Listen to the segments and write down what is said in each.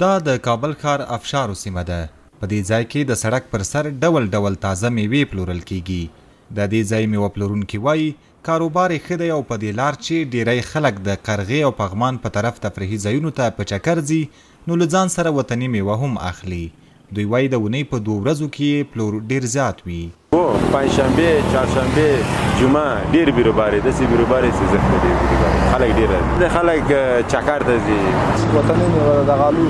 دا د کابل ښار افشارو سیمه ده. په دې ځای کې د سړک پر سر ډول ډول تازه میوې پلورل کیږي. د دې ځای میوه پلورونکي وایي کاروبار یې ښه دی او په دې لار چې ډیری خلک د قرغې او پغمان په طرف تفریحي ځایونو ته په چکر ځي نو له ځان سره وطني میوه هم اخلي. دوی وایي د اونۍ په 2 ورځو کې پلور ډیر زیات وي. پنجشنبه، چهارشنبه، جمعه ډیر بیروبار دی. داسې بیروبار یې زښت دی. خلک ډیر راځي. خلک چکر ته ځي. وطني میوه د غالو،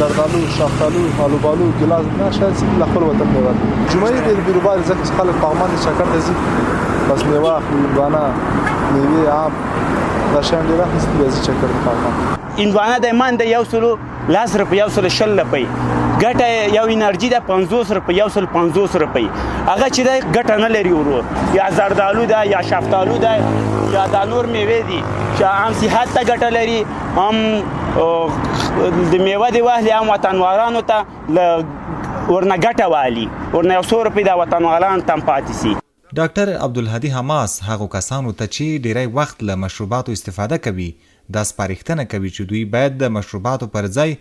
زردالو، شفتالو، آلوبالو، ګیلاس نه شاید ځینې له خپل وطن میوه ده. جمعې ډېر بیروبار ځکه چې خلک پغمان د چکر ته ځي. بس میوه اخلي، هندوانه، میوې، آم دا شیان ډېر اخیستي بیا ځي چکر ته پغمان. هندوانه د ایمان د 110 روپۍ 120 روپۍ ګټه یو انرژي د 50 روپۍ 150 روپۍ هغه چې د ګټه نه لري ورو یا زردالو ده یا شفتالو ده یا د نور میوې دي چې هم صحت ته ګټه لري هم د میوه دی واهلي هم وطنوالانو ته ورنه ګټه والي ورنه 100 روپۍ د وطنوالانو تم پاتې سي. ډاکټر عبدالهادي حماس هغو کسانو ته چې ډیری وخت له مشروباتو استفاده کوي دا سپارښتنه کوي چې دوی باید د مشروباتو پر ځای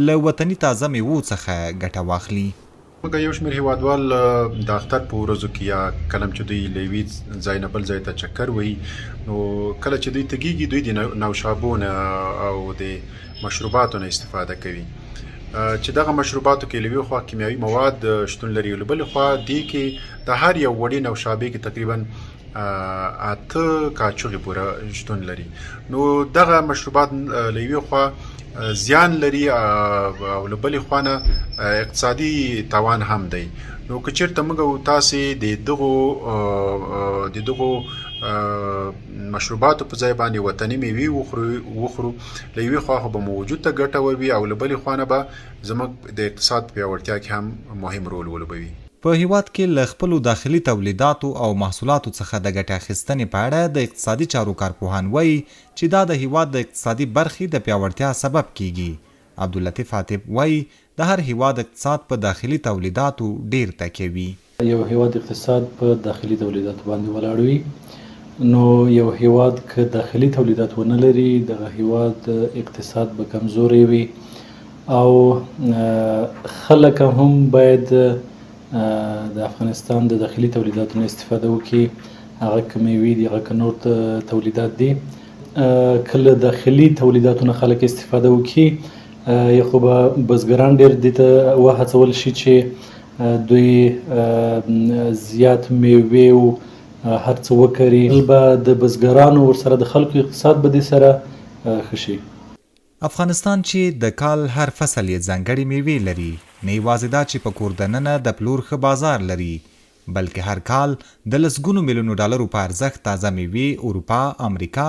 له وطني تازه میوو څخه ګټه واخلي. موږ یو شمېر هیوادوال د اختر په ورځو کې یا کله چې دوی له یوې ځای نه بل ځای ته چکر وهي نو کله چې دوی تګیږي دوی د نوشابو نه او د مشروباتو نه استفاده کوي چې دغه مشروباتو کې له یوې خوا کیمیاوي مواد شتون لري له بلې خوا دې کې د هر یو وړې نوشابې کې تقریبا 8 کاچوغې پوره شتون لري. نو دغه مشروبات له یوې خوا زیان لري او له بلې خوا نه اقتصادي تاوان هم دی. نو که چېرته موږ او تاسې د دغو مشروباتو په ځای باندې وطني میوې وخورو له یوې خوا خو به مو وجود ته ګټه ووي او له بلې خوا نه به زموږ د اقتصاد په پیاوړتیا کې هم مهم رول ولوبوي. په هیواد کې له خپلو داخلي تولیداتو او محصولاتو څخه د ګټې اخیستنې په اړه د اقتصادي چارو کارپوهان وایي چې دا د هیواد د اقتصادي برخې د پیاوړتیا سبب کیږي. عبداللطیف عاطف وایي د هر هیواد اقتصاد په داخلي تولیداتو ډیر تکیه وي. یو هیواد اقتصاد په داخلي تولیداتو باندې ولاړ وي نو یو هیواد که داخلي تولیدات ونه لري دغه هیواد اقتصاد به کمزوری وي او خلک هم باید د افغانستان د داخلي تولیداتو نه استفاده وکړي. هغه که میوې دي هغه که نور تولیدات دي کله داخلي تولیداتو نه خلک استفاده وکړي یا خو به بزګران ډېر دې ته وهڅول شي چې دوی زیات میوې او هر څه وکري به د بزګرانو ورسره د خلکو اقتصاد به دې سره ښه شي. افغانستان چې د کال هر فصل یې ځانګړې میوې لري نه یوازې دا چې په کور دننه د پلور ښه بازار لري بلکې هر کال د لسګونو میلیونو ډالرو په ارزښت تازه میوې اروپا، امریکا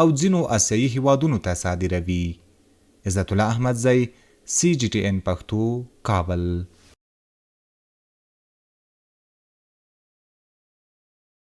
او ځینو اسیایي هیوادونو ته صادروي. عزت الله احمدزی CGTN پښتو، کابل.